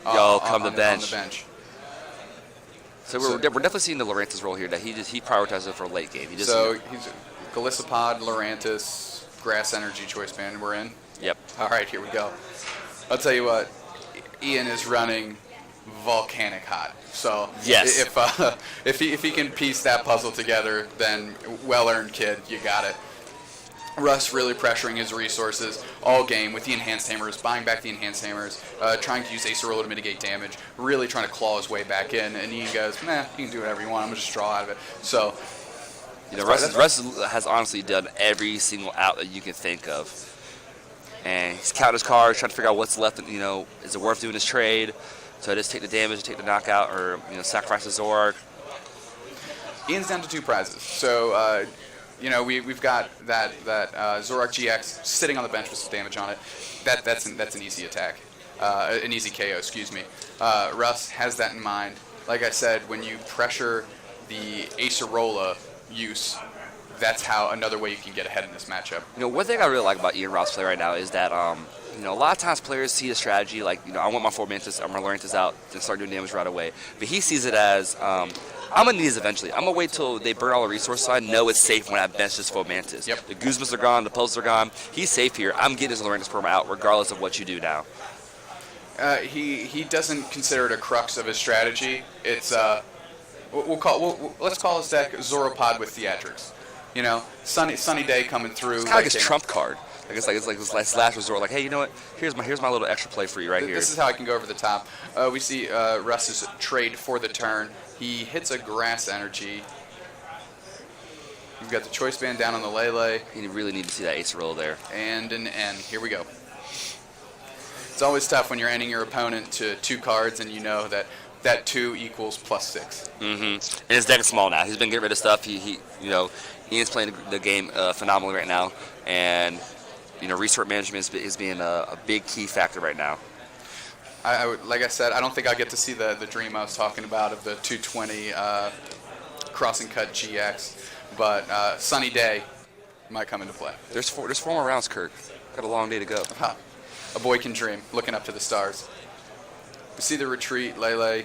come to on bench. the bench. we're definitely seeing the Laurentis role here that he prioritizes it for late game. He just So he's Galissapod, Lurantis, Grass Energy Choice Band. We're in. yep. All right, here we go. I'll tell you what, Ian is running volcanic hot. So Yes. if he can piece that puzzle together, then well earned, kid. You got it. Russ really pressuring his resources all game with the enhanced hammers, buying back the enhanced hammers, trying to use Acerola to mitigate damage, really trying to claw his way back in. And Ian goes, nah, you can do whatever you want. I'm gonna just draw out of it. So Russ has honestly done every single out that you can think of. And he's counting his cards, trying to figure out what's left. Is it worth doing this trade? So I just take the damage, take the knockout, or sacrifice the Zorark. Ian's down to 2 prizes. So we've got that Zorark GX sitting on the bench with some damage on it. That's an easy attack, an easy KO. Excuse me. Russ has that in mind. Like I said, when you pressure the Acerola use, that's how another way you can get ahead in this matchup. One thing I really like about Ian Robb's play right now is that, a lot of times players see the strategy like, I want my 4 Mantis, I'm going to Laurentis out and start doing damage right away. But he sees it as, I'm going to need this eventually. I'm going to wait till they burn all the resources so I know it's safe when I bench this 4 Mantis. Yep. The Guzmas are gone, the puzzles are gone. He's safe here. I'm getting his Laurentis perma out regardless of what you do now. He doesn't consider it a crux of his strategy. It's let's call his deck Zoropod with theatrics. Sunny day coming through. It's kind of like his trump card. It's like his last resort. Like, hey, you know what? Here's my little extra play for you right here. This is how I can go over the top. We see Russ's trade for the turn. He hits a Grass Energy. We've got the Choice Band down on the Lele. You really need to see that ace roll there. And an N. Here we go. It's always tough when you're ending your opponent to 2 cards and you know that 2 equals +6. Mm-hmm. And his deck is small now. He's been getting rid of stuff. Ian's playing the game phenomenally right now, and resource management is being a big key factor right now. Like I said, I don't think I'll get to see the dream I was talking about of the 220 crossing cut GX, but Sunny Day might come into play. There's 4 more rounds, Kirk. Got a long day to go. A boy can dream, looking up to the stars. We see the retreat, Lele.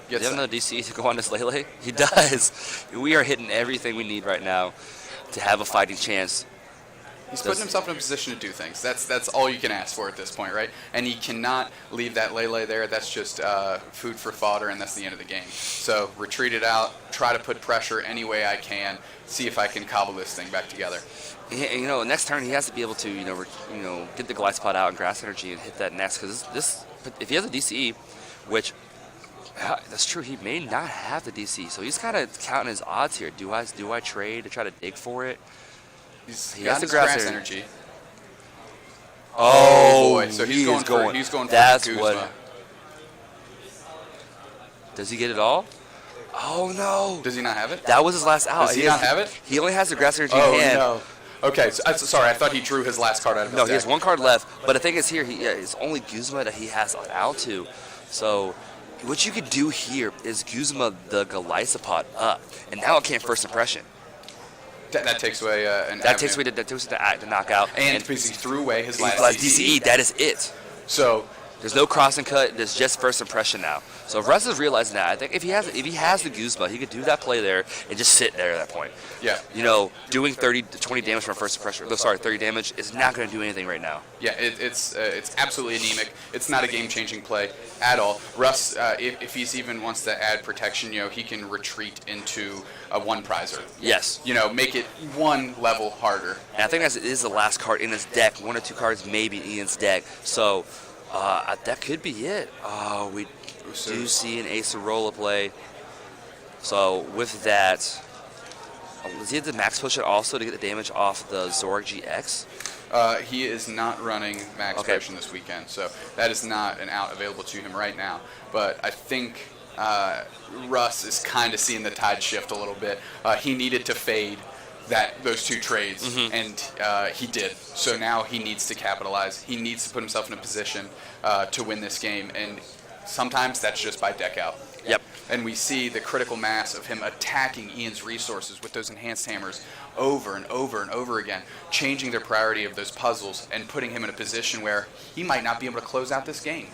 Does he have another DC to go on this Lele? He does. We are hitting everything we need right now to have a fighting chance. He's putting himself in a position to do things. That's all you can ask for at this point, right? And he cannot leave that Lele there. That's just food for fodder, and that's the end of the game. So retreat it out, try to put pressure any way I can, see if I can cobble this thing back together. Next turn he has to be able to, get the Glide out and Grass Energy and hit that next, because if he has a DCE, which that's true, he may not have the DC, so he's kind of counting his odds here. Do I trade to try to dig for it? He has got the his Grass Grass Energy. Energy. Oh boy! So he's going for that's Guzma. what. Does he get it all? Oh no! Does he not have it? That was his last out. Does he not have it? He only has the Grass Energy Oh in hand. no! Okay, sorry. I thought he drew his last card out of his No, deck. he has 1 card left. But the thing is here, it's only Guzma that he has on out to. So what you could do here is Guzma the Galysopod up, and now it can't first impression. That takes away an That takes away the knockout. and because he threw away his last DCE, that is it. So There's no cross and cut. There's just first impression now. So if Russ is realizing that, I think if he has the Guzma, he could do that play there and just sit there at that point. Yeah. Doing 30 to 20 damage from first impression. 30 damage is not going to do anything right now. Yeah, it's absolutely anemic. It's not a game-changing play at all. Russ, if he's even wants to add protection, he can retreat into a one prizer. Yes. Make it one level harder. And I think that is the last card in his deck. 1 or 2 cards maybe in Ian's deck. So that could be it. We do see an Acerola play. So with that, does he have the max potion also to get the damage off the Zorg GX? He is not running max potion this weekend, so that is not an out available to him right now. But I think Russ is kind of seeing the tide shift a little bit. He needed to fade those 2 trades, and he did. So now he needs to capitalize. He needs to put himself in a position to win this game, and sometimes that's just by deck out. Yep. And we see the critical mass of him attacking Ian's resources with those enhanced hammers over and over and over again, changing the priority of those puzzles and putting him in a position where he might not be able to close out this game.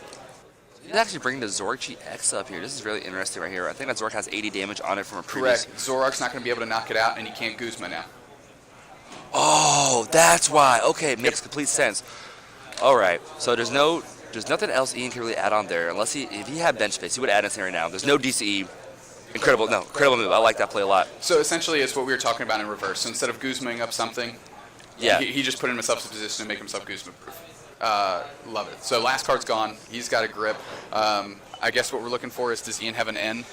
He's actually bringing the Zorg GX up here. This is really interesting right here. I think that Zorg has 80 damage on it from a previous... Correct. Zorg's not going to be able to knock it out, and he can't Guzma now. Oh, that's why. Okay, it makes complete sense. All right, so there's nothing else Ian can really add on there unless if he had bench space, he would add anything right now. There's no DCE. Incredible move. I like that play a lot. So essentially, it's what we were talking about in reverse. So instead of Guzmaing up something, he just put himself in a position to make himself Guzma-proof. Love it. So last card's gone. He's got a grip. I guess what we're looking for is, does Ian have an N?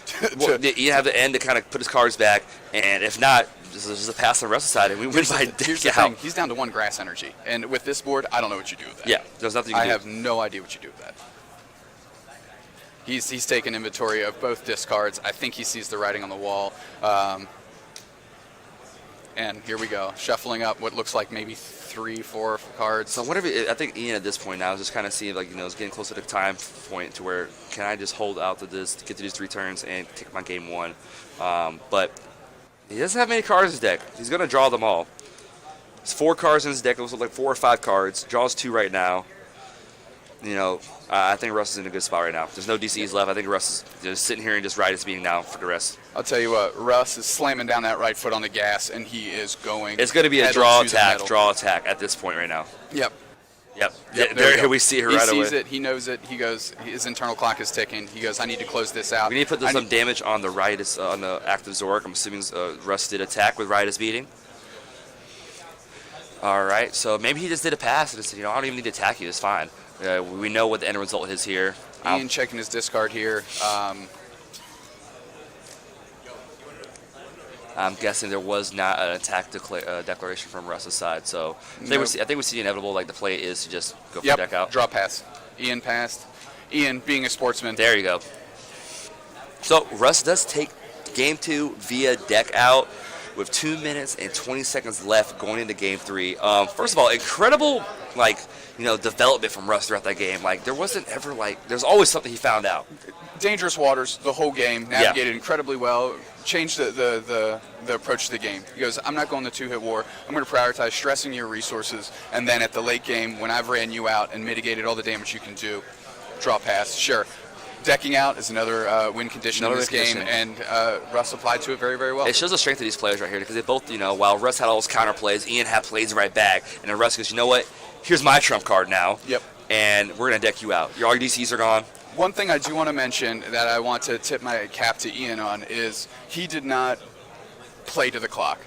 Ian have the N to kind of put his cards back, and if not, this is a pass on the rest of the side, and we win by Here's the thing. He's down to 1 grass energy, and with this board, I don't know what you do with that. Yeah, there's nothing you can do. I have no idea what you do with that. He's taken inventory of both discards. I think he sees the writing on the wall. And here we go, shuffling up what looks like maybe 3, 4 cards. So I think Ian at this point now is just kind of seeing is getting close to the time point to where can I just hold out to this, get to these 3 turns and take my game 1. But he doesn't have many cards in his deck. He's going to draw them all. There's 4 cards in his deck. It was like 4 or 5 cards. Draws 2 right now. I think Russ is in a good spot right now. There's no DCs left. I think Russ is just sitting here and just ride his beating now for the rest. I'll tell you what, Russ is slamming down that right foot on the gas, and he is going. It's going to be a draw attack at this point right now. Yep. There we see her right away. He sees it. He knows it. He goes. His internal clock is ticking. He goes, I need to close this out. We need to put some damage on the Riotous, on the active Zork. I'm assuming Russ did attack with Riotous beating. All right, so maybe he just did a pass and said, I don't even need to attack you. It's fine. We know what the end result is here. Ian checking his discard here. I'm guessing there was not an attack declaration from Russ's side, so I think we see the inevitable. Like the play is to just go for deck out. Draw pass. Ian passed. Ian, being a sportsman. There you go. So Russ does take game 2 via deck out with 2 minutes and 20 seconds left going into game 3. First of all, incredible development from Russ throughout that game. Like there wasn't ever there's always something he found out. Dangerous waters the whole game, navigated incredibly well, changed the approach to the game. He goes, I'm not going the 2-hit war. I'm going to prioritize stressing your resources, and then at the late game, when I've ran you out and mitigated all the damage you can do, draw pass. Sure. Decking out is another win condition in this game, and Russ applied to it very, very well. It shows the strength of these players right here because they both, while Russ had all those counter plays, Ian had plays right back, and then Russ goes, you know what? Here's my trump card now. Yep. And we're going to deck you out. Your RDCs are gone. One thing I do want to mention that I want to tip my cap to Ian on is he did not play to the clock.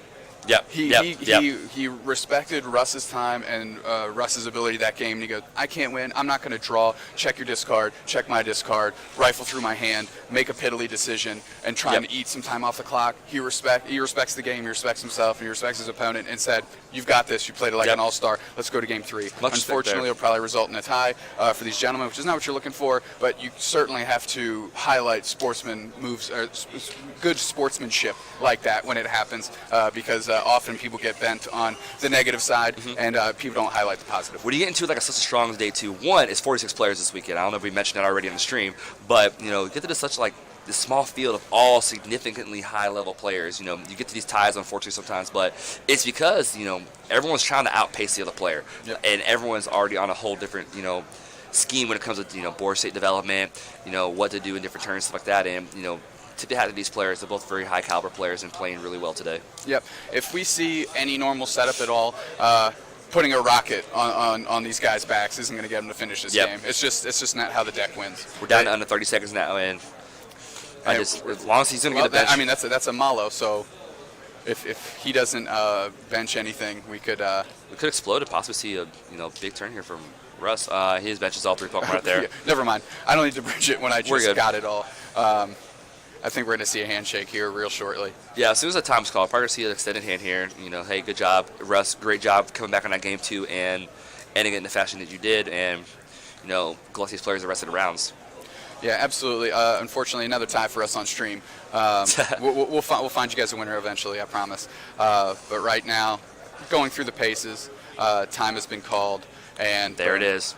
He respected Russ's time and Russ's ability that game, and he goes, I can't win. I'm not going to draw. Check your discard. Check my discard. Rifle through my hand. Make a piddly decision and try and eat some time off the clock. He respects the game. He respects himself, and he respects his opponent, and said, you've got this. You played it like an all-star. Let's go to game 3. Unfortunately, it'll probably result in a tie for these gentlemen, which is not what you're looking for, but you certainly have to highlight sportsman moves, or good sportsmanship like that when it happens, because often people get bent on the negative side, and people don't highlight the positive. When you get into such a strong day 2, one is 46 players this weekend. I don't know if we mentioned it already on the stream, but get to such this small field of all significantly high-level players. You get to these ties, unfortunately, sometimes, but it's because everyone's trying to outpace the other player, and everyone's already on a whole different scheme when it comes to board state development, what to do in different turns, stuff like that, and tip the hat to these players. They're both very high caliber players and playing really well today. Yep. If we see any normal setup at all, putting a rocket on these guys' backs isn't going to get them to finish this game. It's just not how the deck wins. We're down to under 30 seconds now, and as long as he's going to get a bench. I mean, that's a Malo. So if he doesn't bench anything, we could explode and possibly see a big turn here from Russ. His bench is all 3 Pokemon right there. Yeah, never mind. I don't need to bridge it when I We're just good. got it all. I think we're going to see a handshake here real shortly. Yeah, as soon as the time's called, probably going to see an extended hand here. Hey, good job, Russ. Great job coming back on that game 2 and ending it in the fashion that you did. And, good luck to these players the rest of the rounds. Yeah, absolutely. Unfortunately, another tie for us on stream. We'll find you guys a winner eventually, I promise. But right now, going through the paces, time has been called. And there it is.